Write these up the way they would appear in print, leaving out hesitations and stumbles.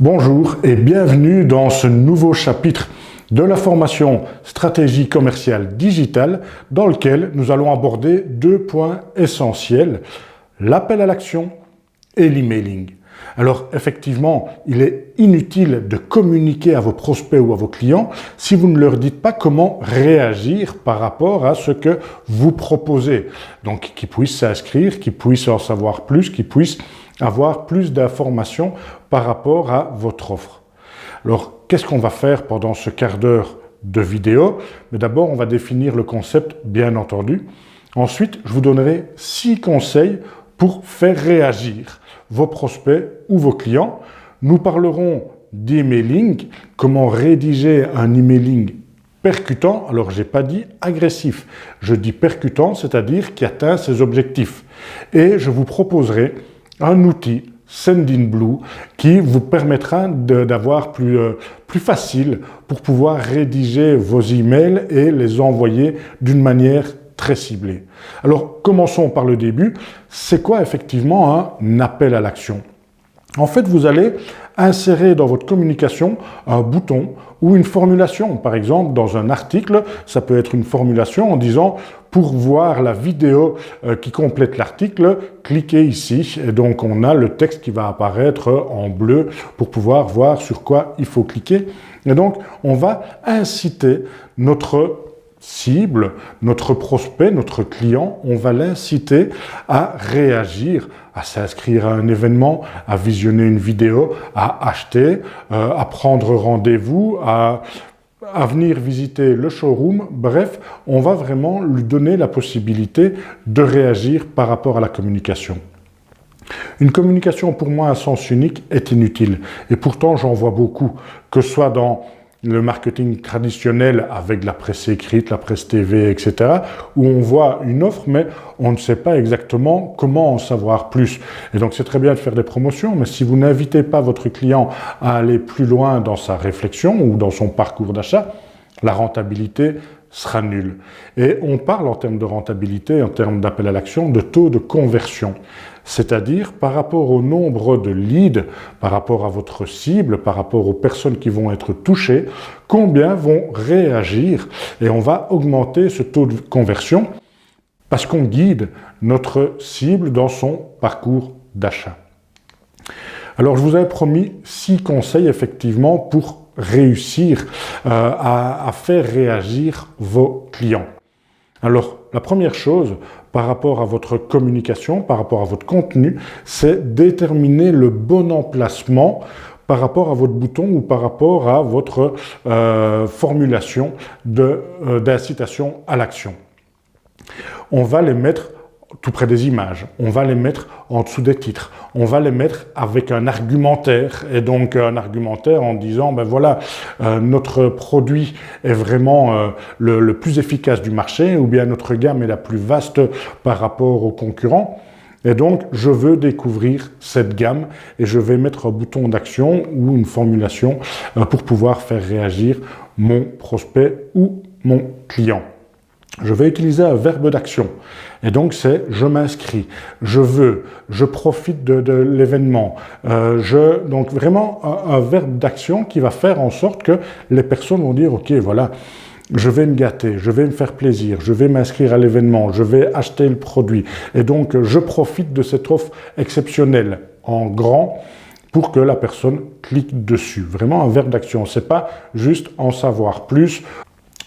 Bonjour et bienvenue dans ce nouveau chapitre de la formation Stratégie commerciale digitale dans lequel nous allons aborder deux points essentiels, l'appel à l'action et l'emailing. Alors effectivement, il est inutile de communiquer à vos prospects ou à vos clients si vous ne leur dites pas comment réagir par rapport à ce que vous proposez. Donc qu'ils puissent s'inscrire, qu'ils puissent en savoir plus, qu'ils puissent avoir plus d'informations par rapport à votre offre. Alors qu'est-ce qu'on va faire pendant ce quart d'heure de vidéo? Mais d'abord, on va définir le concept, bien entendu. Ensuite, je vous donnerai 6 conseils pour faire réagir vos prospects ou vos clients. Nous parlerons d'emailing, comment rédiger un emailing percutant. Alors, je n'ai pas dit agressif, je dis percutant, c'est-à-dire qui atteint ses objectifs. Et je vous proposerai un outil, Sendinblue, qui vous permettra d'avoir plus facile pour pouvoir rédiger vos emails et les envoyer d'une manière très ciblée. Alors, commençons par le début. C'est quoi effectivement un appel à l'action? En fait, vous allez insérer dans votre communication un bouton ou une formulation. Par exemple, dans un article, ça peut être une formulation en disant « Pour voir la vidéo qui complète l'article, cliquez ici ». Et donc, on a le texte qui va apparaître en bleu pour pouvoir voir sur quoi il faut cliquer. Et donc, on va inciter notre cible, notre prospect, notre client, on va l'inciter à réagir, à s'inscrire à un événement, à visionner une vidéo, à acheter, à prendre rendez-vous, à venir visiter le showroom. Bref, on va vraiment lui donner la possibilité de réagir par rapport à la communication. Une communication pour moi à sens unique est inutile et pourtant j'en vois beaucoup, que ce soit dans le marketing traditionnel avec la presse écrite, la presse TV, etc., où on voit une offre, mais on ne sait pas exactement comment en savoir plus. Et donc, c'est très bien de faire des promotions, mais si vous n'invitez pas votre client à aller plus loin dans sa réflexion ou dans son parcours d'achat, la rentabilité sera nulle. Et on parle en termes de rentabilité, en termes d'appel à l'action, de taux de conversion. C'est-à-dire par rapport au nombre de leads, par rapport à votre cible, par rapport aux personnes qui vont être touchées, combien vont réagir. Et on va augmenter ce taux de conversion parce qu'on guide notre cible dans son parcours d'achat. Alors, je vous avais promis 6 conseils effectivement pour réussir à faire réagir vos clients. Alors, la première chose, par rapport à votre communication, par rapport à votre contenu, c'est déterminer le bon emplacement par rapport à votre bouton ou par rapport à votre formulation d'incitation à l'action. On va les mettre tout près des images, on va les mettre en dessous des titres, on va les mettre avec un argumentaire, et donc un argumentaire en disant, ben voilà, notre produit est vraiment le plus efficace du marché, ou bien notre gamme est la plus vaste par rapport aux concurrents, et donc je veux découvrir cette gamme, et je vais mettre un bouton d'action ou une formulation pour pouvoir faire réagir mon prospect ou mon client. Je vais utiliser un verbe d'action. Et donc, c'est « je m'inscris »,« je veux »,« je profite de l'événement ». Donc, vraiment un verbe d'action qui va faire en sorte que les personnes vont dire « Ok, voilà, je vais me gâter, je vais me faire plaisir, je vais m'inscrire à l'événement, je vais acheter le produit. Et donc, je profite de cette offre exceptionnelle en grand » pour que la personne clique dessus. Vraiment un verbe d'action. Ce n'est pas juste en savoir plus.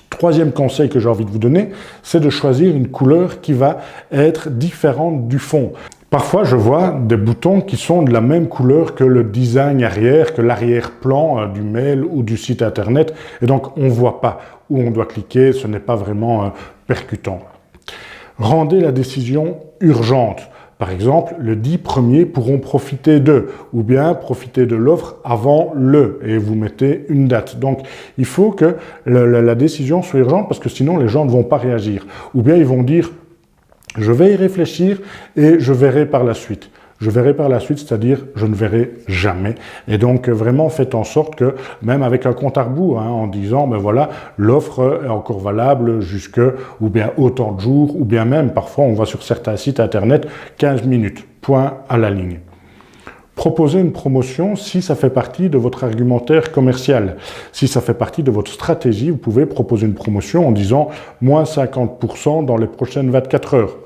Troisième conseil que j'ai envie de vous donner, c'est de choisir une couleur qui va être différente du fond. Parfois, je vois des boutons qui sont de la même couleur que le design arrière, que l'arrière-plan du mail ou du site internet. Et donc, on ne voit pas où on doit cliquer, ce n'est pas vraiment percutant. Rendez la décision urgente. Par exemple, les 10 premiers pourront profiter d'eux, ou bien profiter de l'offre avant et vous mettez une date. Donc, il faut que la décision soit urgente parce que sinon, les gens ne vont pas réagir. Ou bien ils vont dire, je vais y réfléchir et je verrai par la suite. Je verrai par la suite, c'est-à-dire je ne verrai jamais. Et donc vraiment faites en sorte que, même avec un compte à rebours, en disant, ben voilà, l'offre est encore valable jusque, ou bien autant de jours, ou bien même, parfois on va sur certains sites internet, 15 minutes, point à la ligne. Proposer une promotion si ça fait partie de votre argumentaire commercial. Si ça fait partie de votre stratégie, vous pouvez proposer une promotion en disant moins 50% dans les prochaines 24 heures.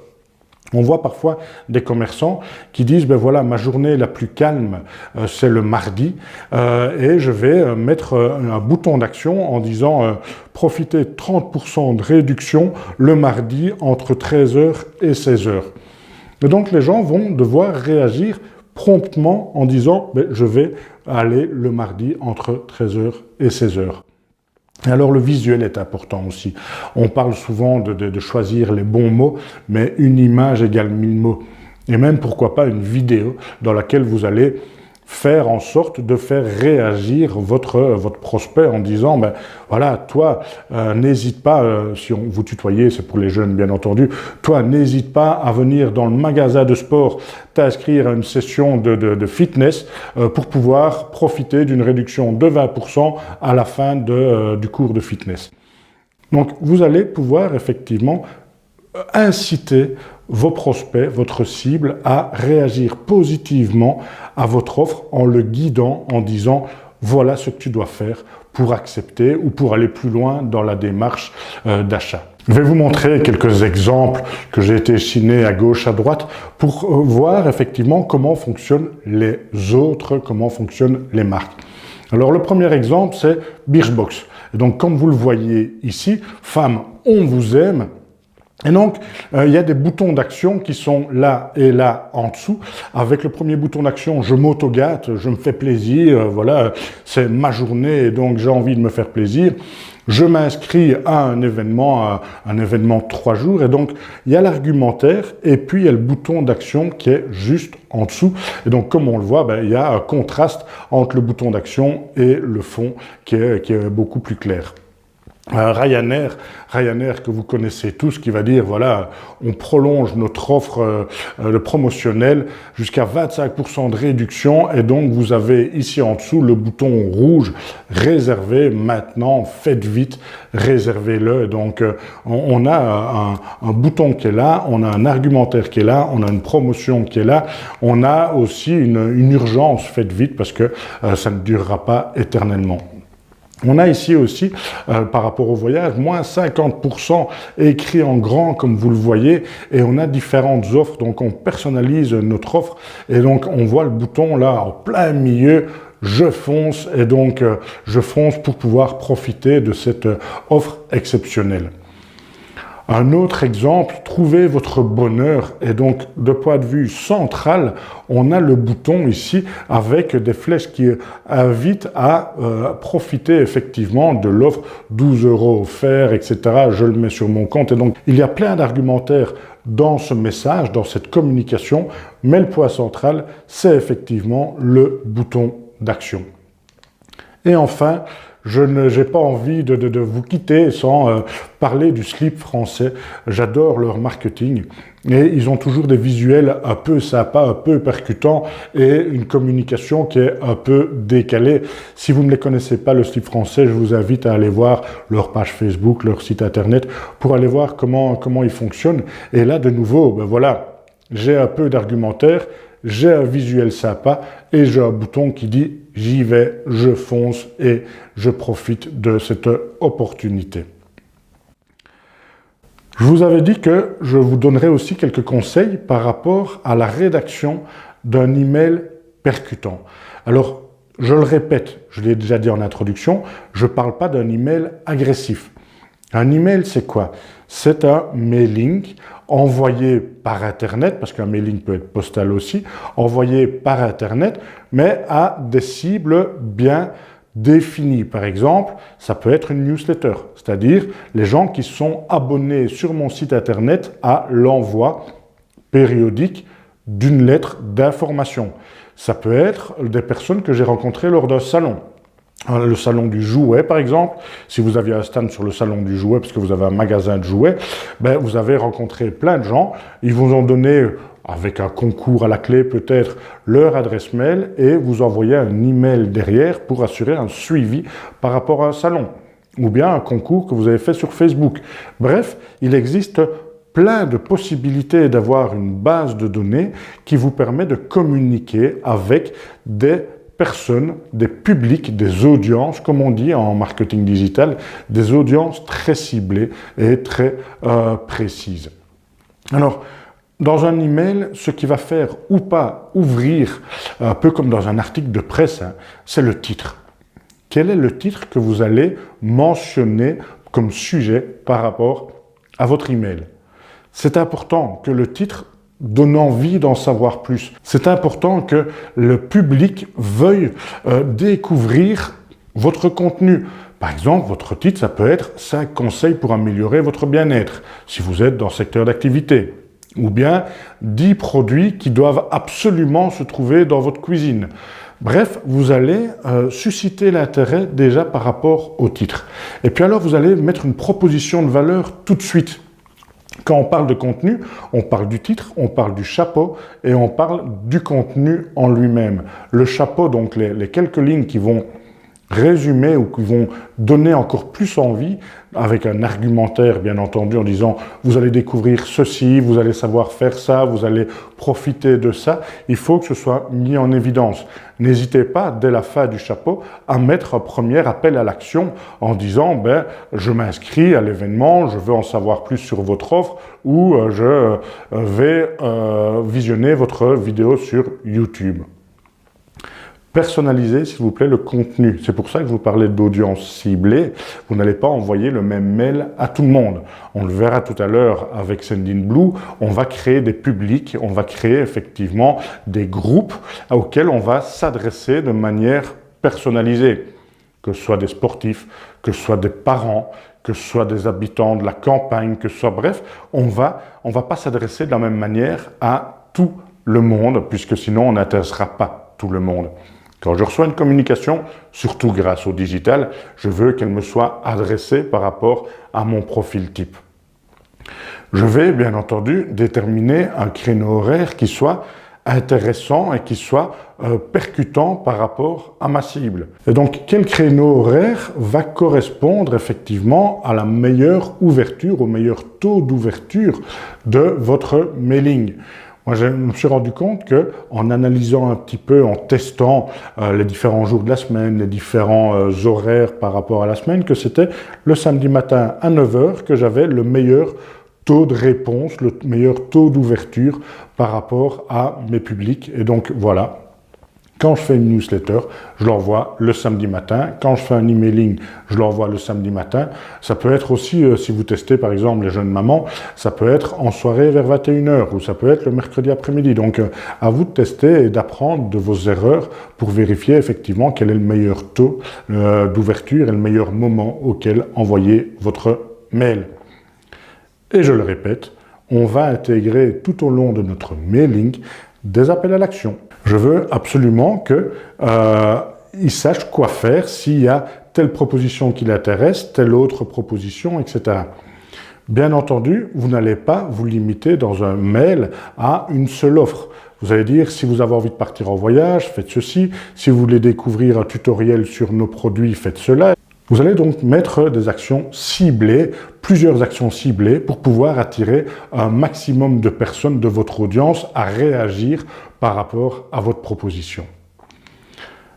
On voit parfois des commerçants qui disent ben voilà, ma journée la plus calme c'est le mardi et je vais mettre un bouton d'action en disant profitez de 30% de réduction le mardi entre 13 heures et 16 heures. Et donc les gens vont devoir réagir promptement en disant ben, je vais aller le mardi entre 13 heures et 16 heures. Alors le visuel est important aussi. On parle souvent de choisir les bons mots, mais une image égale 1000 mots. Et même pourquoi pas une vidéo dans laquelle vous allez faire en sorte de faire réagir votre prospect en disant ben voilà, toi n'hésite pas, si on vous tutoyez, c'est pour les jeunes bien entendu, toi n'hésite pas à venir dans le magasin de sport t'inscrire à une session de fitness pour pouvoir profiter d'une réduction de 20% à la fin du cours de fitness. Donc vous allez pouvoir effectivement inciter vos prospects, votre cible, à réagir positivement à votre offre en le guidant, en disant « voilà ce que tu dois faire pour accepter ou pour aller plus loin dans la démarche d'achat ». Je vais vous montrer quelques exemples que j'ai été chiné à gauche, à droite, pour voir effectivement comment fonctionnent les autres, comment fonctionnent les marques. Alors le premier exemple, c'est Birchbox. Et donc comme vous le voyez ici, femmes, on vous aime. Et donc, il y a des boutons d'action qui sont là et là en dessous. Avec le premier bouton d'action, je m'auto-gâte, je me fais plaisir, voilà, c'est ma journée et donc j'ai envie de me faire plaisir. Je m'inscris à un événement 3 jours et donc il y a l'argumentaire et puis il y a le bouton d'action qui est juste en dessous. Et donc comme on le voit, il y a un contraste entre le bouton d'action et le fond qui est beaucoup plus clair. Ryanair que vous connaissez tous, qui va dire voilà, on prolonge notre offre promotionnelle jusqu'à 25% de réduction et donc vous avez ici en dessous le bouton rouge réservé maintenant, faites vite, réservez-le. Et donc on a un bouton qui est là, on a un argumentaire qui est là, on a une promotion qui est là, on a aussi une urgence, faites vite parce que ça ne durera pas éternellement. On a ici aussi, par rapport au voyage, moins 50% écrit en grand, comme vous le voyez, et on a différentes offres, donc on personnalise notre offre, et donc on voit le bouton là, en plein milieu, je fonce, et donc je fonce pour pouvoir profiter de cette offre exceptionnelle. Un autre exemple, trouvez votre bonheur. Et donc, de point de vue central, on a le bouton ici avec des flèches qui invitent à profiter effectivement de l'offre 12 € offert, etc. Je le mets sur mon compte. Et donc, il y a plein d'argumentaires dans ce message, dans cette communication, mais le point central, c'est effectivement le bouton d'action. Et enfin, je n'ai pas envie de vous quitter sans parler du slip français. J'adore leur marketing et ils ont toujours des visuels un peu sympas, un peu percutants et une communication qui est un peu décalée. Si vous ne les connaissez pas, le slip français, je vous invite à aller voir leur page Facebook, leur site internet pour aller voir comment ils fonctionnent. Et là, de nouveau, ben voilà, j'ai un peu d'argumentaire, j'ai un visuel sympa et j'ai un bouton qui dit « j'y vais, je fonce et je profite de cette opportunité ». Je vous avais dit que je vous donnerai aussi quelques conseils par rapport à la rédaction d'un email percutant. Alors, je le répète, je l'ai déjà dit en introduction, je ne parle pas d'un email agressif. Un email, c'est quoi? C'est un mailing envoyé par Internet, parce qu'un mailing peut être postal aussi, envoyé par Internet, mais à des cibles bien définies. Par exemple, ça peut être une newsletter, c'est-à-dire les gens qui sont abonnés sur mon site Internet à l'envoi périodique d'une lettre d'information. Ça peut être des personnes que j'ai rencontrées lors d'un salon. Le salon du jouet, par exemple, si vous aviez un stand sur le salon du jouet, parce que vous avez un magasin de jouets, ben vous avez rencontré plein de gens, ils vous ont donné, avec un concours à la clé peut-être, leur adresse mail et vous envoyez un email derrière pour assurer un suivi par rapport à un salon, ou bien un concours que vous avez fait sur Facebook. Bref, il existe plein de possibilités d'avoir une base de données qui vous permet de communiquer avec des personnes, des publics, des audiences, comme on dit en marketing digital, des audiences très ciblées et très précises. Alors, dans un email, ce qui va faire ou pas ouvrir, un peu comme dans un article de presse, hein, c'est le titre. Quel est le titre que vous allez mentionner comme sujet par rapport à votre email? C'est important que le titre donne envie d'en savoir plus. C'est important que le public veuille découvrir votre contenu. Par exemple, votre titre, ça peut être 5 conseils pour améliorer votre bien-être, si vous êtes dans le secteur d'activité. Ou bien 10 produits qui doivent absolument se trouver dans votre cuisine. Bref, vous allez susciter l'intérêt déjà par rapport au titre. Et puis alors, vous allez mettre une proposition de valeur tout de suite. Quand on parle de contenu, on parle du titre, on parle du chapeau et on parle du contenu en lui-même. Le chapeau, donc les quelques lignes qui vont résumer ou qui vont donner encore plus envie, avec un argumentaire bien entendu en disant vous allez découvrir ceci, vous allez savoir faire ça, vous allez profiter de ça, il faut que ce soit mis en évidence. N'hésitez pas dès la fin du chapeau à mettre un premier appel à l'action en disant je m'inscris à l'événement, je veux en savoir plus sur votre offre ou je vais visionner votre vidéo sur YouTube. Personnalisez, s'il vous plaît, le contenu. C'est pour ça que je vous parlais d'audience ciblée. Vous n'allez pas envoyer le même mail à tout le monde. On le verra tout à l'heure avec Sendinblue. On va créer des publics, on va créer effectivement des groupes auxquels on va s'adresser de manière personnalisée. Que ce soit des sportifs, que ce soit des parents, que ce soit des habitants de la campagne, que ce soit bref, on va pas s'adresser de la même manière à tout le monde, puisque sinon on n'intéressera pas tout le monde. Quand je reçois une communication, surtout grâce au digital, je veux qu'elle me soit adressée par rapport à mon profil type. Je vais bien entendu déterminer un créneau horaire qui soit intéressant et qui soit percutant par rapport à ma cible. Et donc, quel créneau horaire va correspondre effectivement à la meilleure ouverture, au meilleur taux d'ouverture de votre mailing? Moi, je me suis rendu compte qu'en analysant un petit peu, en testant les différents jours de la semaine, les différents horaires par rapport à la semaine, que c'était le samedi matin à 9 h que j'avais le meilleur taux de réponse, le meilleur taux d'ouverture par rapport à mes publics. Et donc, voilà. Quand je fais une newsletter, je l'envoie le samedi matin. Quand je fais un emailing, je l'envoie le samedi matin. Ça peut être aussi, si vous testez par exemple les jeunes mamans, ça peut être en soirée vers 21 h ou ça peut être le mercredi après-midi. Donc, à vous de tester et d'apprendre de vos erreurs pour vérifier effectivement quel est le meilleur taux d'ouverture et le meilleur moment auquel envoyer votre mail. Et je le répète, on va intégrer tout au long de notre mailing des appels à l'action. Je veux absolument qu'il sache quoi faire s'il y a telle proposition qui l'intéresse, telle autre proposition, etc. Bien entendu, vous n'allez pas vous limiter dans un mail à une seule offre. Vous allez dire, si vous avez envie de partir en voyage, faites ceci. Si vous voulez découvrir un tutoriel sur nos produits, faites cela. Vous allez donc mettre des actions ciblées, plusieurs actions ciblées pour pouvoir attirer un maximum de personnes de votre audience à réagir par rapport à votre proposition.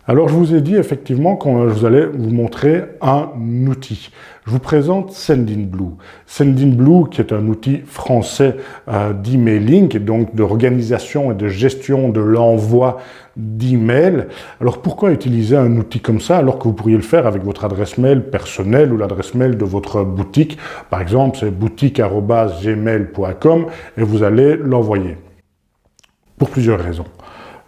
Alors, je vous ai dit effectivement que je allais vous montrer un outil. Je vous présente Sendinblue. Sendinblue, qui est un outil français d'emailing, donc d'organisation et de gestion de l'envoi d'emails. Alors, pourquoi utiliser un outil comme ça alors que vous pourriez le faire avec votre adresse mail personnelle ou l'adresse mail de votre boutique? Par exemple, c'est boutique@gmail.com et vous allez l'envoyer. Pour plusieurs raisons.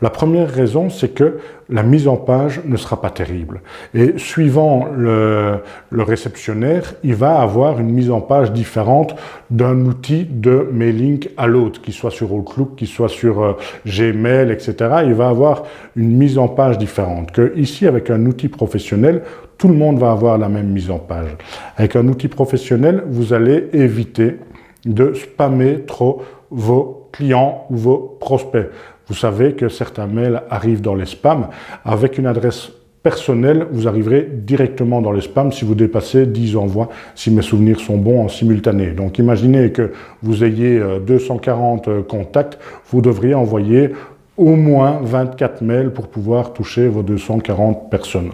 La première raison, c'est que la mise en page ne sera pas terrible. Et suivant le réceptionnaire, il va avoir une mise en page différente d'un outil de mailing à l'autre, qu'il soit sur Outlook, qu'il soit sur Gmail, etc. Il va avoir une mise en page différente. Que ici, avec un outil professionnel, tout le monde va avoir la même mise en page. Avec un outil professionnel, vous allez éviter de spammer trop vos clients ou vos prospects. Vous savez que certains mails arrivent dans les spams. Avec une adresse personnel, vous arriverez directement dans les spams si vous dépassez 10 envois, si mes souvenirs sont bons, en simultané. Donc imaginez que vous ayez 240 contacts, vous devriez envoyer au moins 24 mails pour pouvoir toucher vos 240 personnes.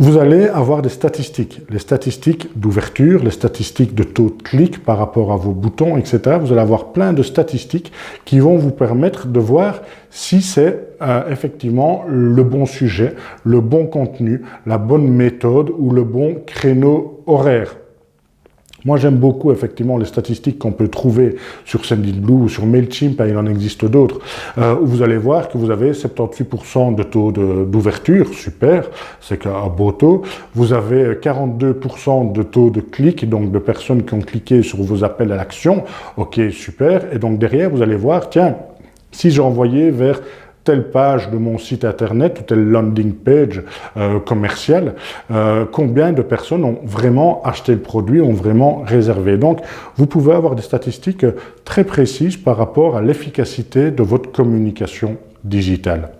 Vous allez avoir des statistiques, les statistiques d'ouverture, les statistiques de taux de clic par rapport à vos boutons, etc. Vous allez avoir plein de statistiques qui vont vous permettre de voir si c'est effectivement le bon sujet, le bon contenu, la bonne méthode ou le bon créneau horaire. Moi, j'aime beaucoup, effectivement, les statistiques qu'on peut trouver sur Sendinblue ou sur MailChimp, et il en existe d'autres, où vous allez voir que vous avez 78% de taux d'ouverture, super, c'est un beau taux. Vous avez 42% de taux de clic, donc de personnes qui ont cliqué sur vos appels à l'action, ok, super. Et donc derrière, vous allez voir, tiens, si j'ai envoyé vers telle page de mon site internet ou telle landing page commerciale, combien de personnes ont vraiment acheté le produit, ont vraiment réservé. Donc, vous pouvez avoir des statistiques très précises par rapport à l'efficacité de votre communication digitale.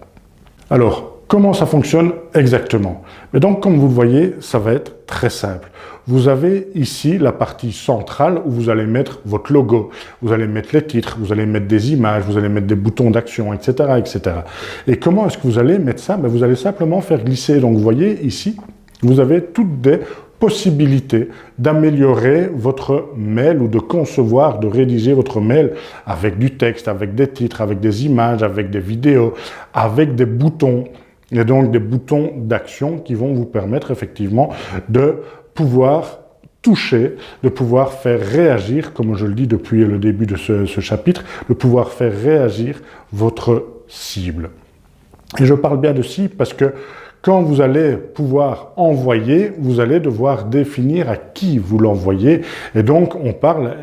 Alors, comment ça fonctionne exactement? Mais donc, comme vous le voyez, ça va être très simple. Vous avez ici la partie centrale où vous allez mettre votre logo, vous allez mettre les titres, vous allez mettre des images, vous allez mettre des boutons d'action, etc., etc. Et comment est-ce que vous allez mettre ça? Vous allez simplement faire glisser. Donc, vous voyez ici, vous avez toutes des possibilités d'améliorer votre mail ou de concevoir, de rédiger votre mail avec du texte, avec des titres, avec des images, avec des vidéos, avec des boutons. Et donc des boutons d'action qui vont vous permettre effectivement de pouvoir toucher, de pouvoir faire réagir, comme je le dis depuis le début de ce chapitre, de pouvoir faire réagir votre cible. Et je parle bien de cible parce que quand vous allez pouvoir envoyer, vous allez devoir définir à qui vous l'envoyez. Et donc, on parle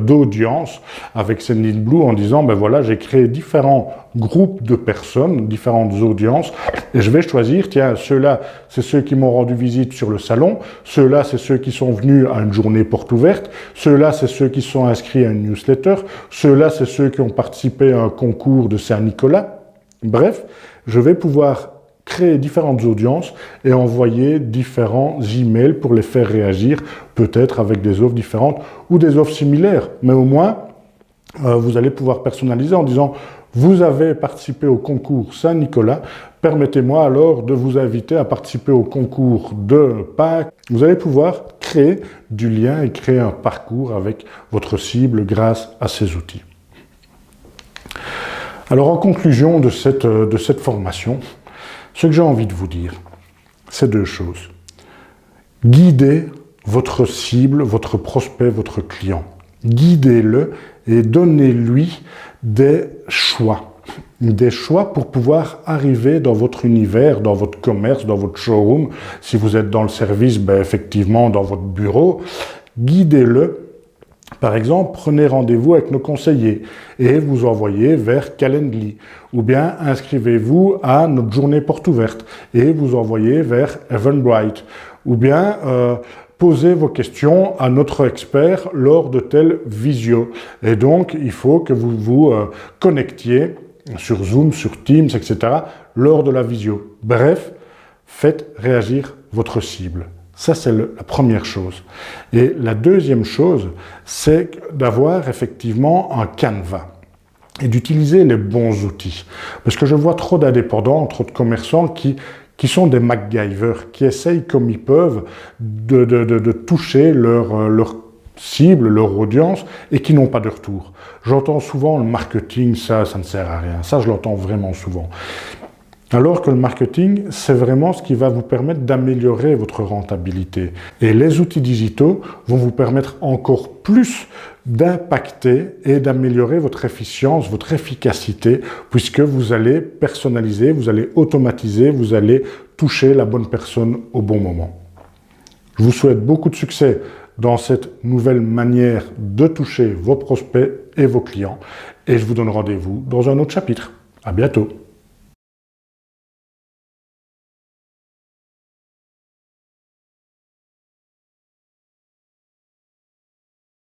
d'audience avec Sendinblue en disant, ben voilà, j'ai créé différents groupes de personnes, différentes audiences, et je vais choisir, tiens, ceux-là, c'est ceux qui m'ont rendu visite sur le salon, ceux-là, c'est ceux qui sont venus à une journée porte ouverte, ceux-là, c'est ceux qui sont inscrits à une newsletter, ceux-là, c'est ceux qui ont participé à un concours de Saint-Nicolas. Bref, je vais pouvoir créer différentes audiences et envoyer différents emails pour les faire réagir, peut-être avec des offres différentes ou des offres similaires. Mais au moins, vous allez pouvoir personnaliser en disant « Vous avez participé au concours Saint-Nicolas, permettez-moi alors de vous inviter à participer au concours de Pâques. » Vous allez pouvoir créer du lien et créer un parcours avec votre cible grâce à ces outils. Alors en conclusion de cette formation, ce que j'ai envie de vous dire, c'est deux choses. Guidez votre cible, votre prospect, votre client. Guidez-le et donnez-lui des choix. Des choix pour pouvoir arriver dans votre univers, dans votre commerce, dans votre showroom. Si vous êtes dans le service, ben effectivement, dans votre bureau, guidez-le. Par exemple, prenez rendez-vous avec nos conseillers et vous envoyez vers Calendly. Ou bien inscrivez-vous à notre journée porte ouverte et vous envoyez vers Eventbrite. Ou bien posez vos questions à notre expert lors de telle visio. Et donc, il faut que vous vous connectiez sur Zoom, sur Teams, etc. lors de la visio. Bref, faites réagir votre cible. Ça, c'est la première chose. Et la deuxième chose, c'est d'avoir effectivement un canevas et d'utiliser les bons outils. Parce que je vois trop d'indépendants, trop de commerçants qui sont des MacGyver, qui essayent comme ils peuvent de toucher leur cible, leur audience, et qui n'ont pas de retour. J'entends souvent le marketing, ça ne sert à rien. Ça, je l'entends vraiment souvent. Alors que le marketing, c'est vraiment ce qui va vous permettre d'améliorer votre rentabilité. Et les outils digitaux vont vous permettre encore plus d'impacter et d'améliorer votre efficience, votre efficacité, puisque vous allez personnaliser, vous allez automatiser, vous allez toucher la bonne personne au bon moment. Je vous souhaite beaucoup de succès dans cette nouvelle manière de toucher vos prospects et vos clients. Et je vous donne rendez-vous dans un autre chapitre. À bientôt.